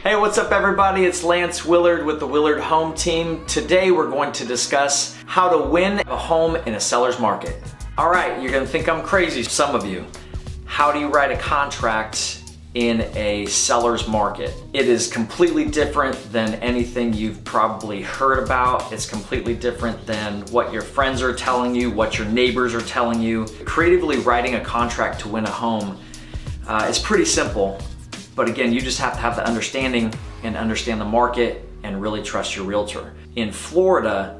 Hey, what's up everybody? It's Lance Willard with the Willard Home Team. Today we're going to discuss how to win a home in a seller's market. All right, you're gonna think I'm crazy, some of you. How do you write a contract in a seller's market? It is completely different than anything you've probably heard about. It's completely different than what your friends are telling you, what your neighbors are telling you. Creatively writing a contract to win a home is pretty simple. But again, you just have to have the understanding and understand the market and really trust your realtor. In Florida,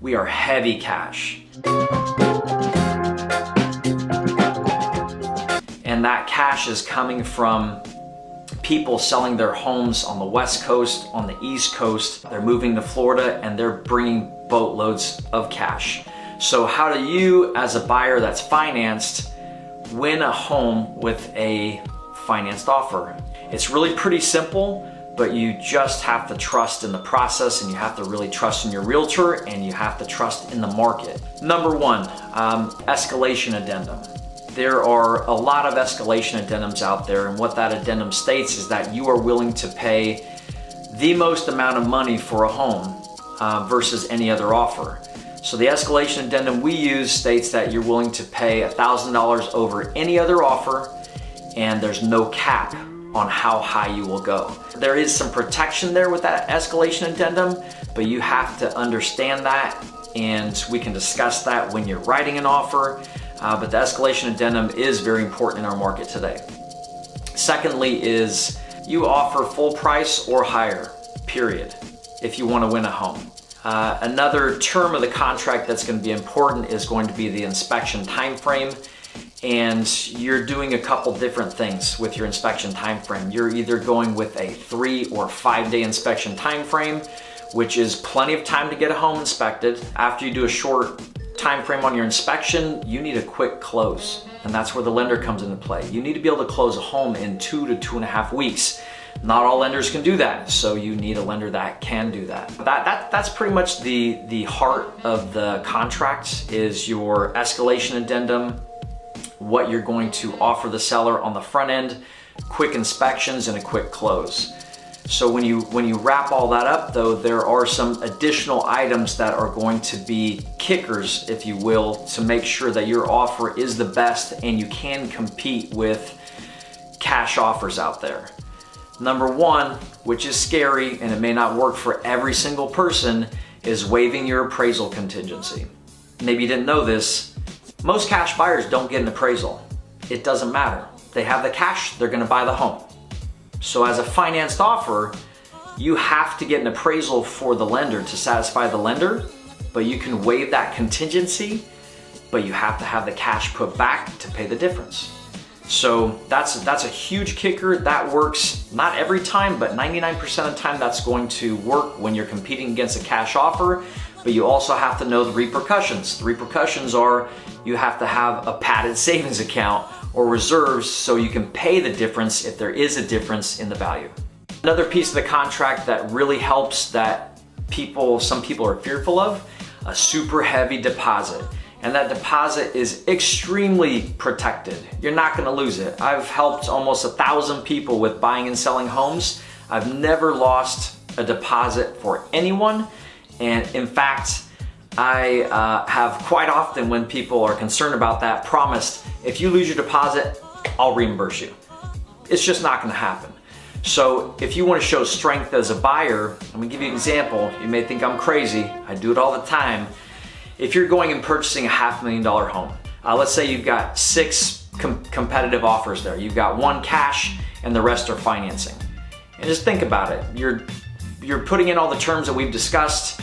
we are heavy cash. And that cash is coming from people selling their homes on the West Coast, on the East Coast. They're moving to Florida and they're bringing boatloads of cash. So how do you, as a buyer that's financed, win a home with a financed offer? It's really pretty simple, but you just have to trust in the process, and you have to really trust in your realtor, and you have to trust in the market. Number one, escalation addendum. There are a lot of escalation addendums out there, and what that addendum states is that you are willing to pay the most amount of money for a home versus any other offer. So the escalation addendum we use states that you're willing to pay $1,000 over any other offer, and there's no cap on how high you will go. There is some protection there with that escalation addendum, but you have to understand that, and we can discuss that when you're writing an offer. But the escalation addendum is very important in our market today. Secondly is you offer full price or higher, period, if you want to win a home. Another term of the contract that's going to be important is going to be the inspection time frame. And you're doing a couple different things with your inspection time frame. You're either going with a 3 or 5 day inspection time frame, which is plenty of time to get a home inspected. After you do a short time frame on your inspection, you need a quick close. And that's where the lender comes into play. You need to be able to close a home in 2 to 2.5 weeks. Not all lenders can do that, so you need a lender that can do that. That's pretty much the heart of the contract, is your escalation addendum, what you're going to offer the seller on the front end, quick inspections, and a quick close. So when you wrap all that up though, there are some additional items that are going to be kickers, if you will, to make sure that your offer is the best and you can compete with cash offers out there. Number one, which is scary and it may not work for every single person, is waiving your appraisal contingency. Maybe you didn't know this. Most cash buyers don't get an appraisal. It doesn't matter. They have the cash, they're gonna buy the home. So as a financed offer, you have to get an appraisal for the lender to satisfy the lender, but you can waive that contingency, but you have to have the cash put back to pay the difference. So that's a huge kicker. That works not every time, but 99% of the time that's going to work when you're competing against a cash offer. But you also have to know the repercussions. The repercussions are you have to have a padded savings account or reserves so you can pay the difference if there is a difference in the value. Another piece of the contract that really helps that some people are fearful of, a super heavy deposit. And that deposit is extremely protected. You're not gonna lose it. I've helped almost 1,000 people with buying and selling homes. I've never lost a deposit for anyone. And in fact, I have quite often, when people are concerned about that, promised, if you lose your deposit, I'll reimburse you. It's just not gonna happen. So if you wanna show strength as a buyer, I'm gonna give you an example. You may think I'm crazy, I do it all the time. If you're going and purchasing a $500,000 home, let's say you've got 6 competitive offers there. You've got 1 cash and the rest are financing. And just think about it. You're putting in all the terms that we've discussed.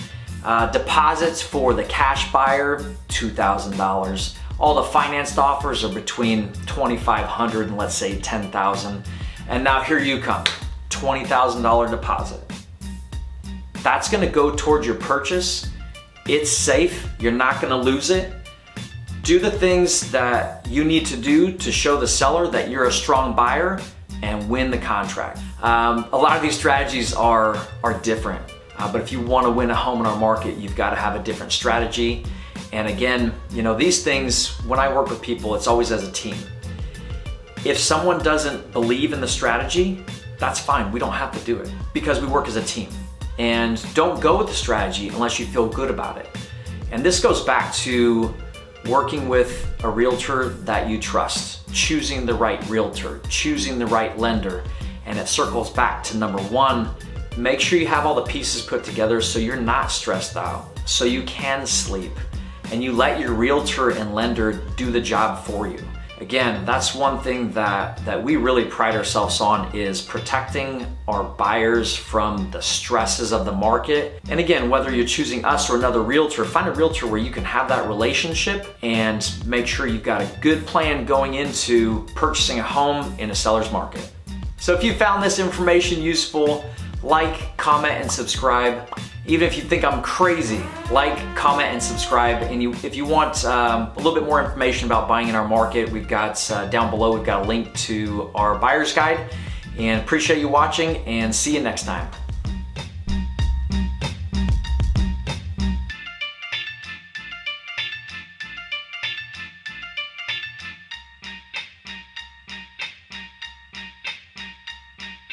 Deposits for the cash buyer, $2,000. All the financed offers are between $2,500 and let's say $10,000. And now here you come, $20,000 deposit. That's gonna go towards your purchase. It's safe, you're not gonna lose it. Do the things that you need to do to show the seller that you're a strong buyer and win the contract. A lot of these strategies are different, but if you want to win a home in our market, you've got to have a different strategy. And again, you know, these things, when I work with people, it's always as a team. If someone doesn't believe in the strategy, that's fine. We don't have to do it because we work as a team. And don't go with the strategy unless you feel good about it. And this goes back to working with a realtor that you trust, choosing the right realtor, choosing the right lender. And it circles back to number one, make sure you have all the pieces put together so you're not stressed out, so you can sleep, and you let your realtor and lender do the job for you. Again, that's one thing that we really pride ourselves on, is protecting our buyers from the stresses of the market. And again, whether you're choosing us or another realtor, find a realtor where you can have that relationship and make sure you've got a good plan going into purchasing a home in a seller's market. So if you found this information useful, like, comment, and subscribe. Even if you think I'm crazy, like, comment, and subscribe. And if you want a little bit more information about buying in our market, we've got down below, we've got a link to our buyer's guide. And appreciate you watching, and see you next time.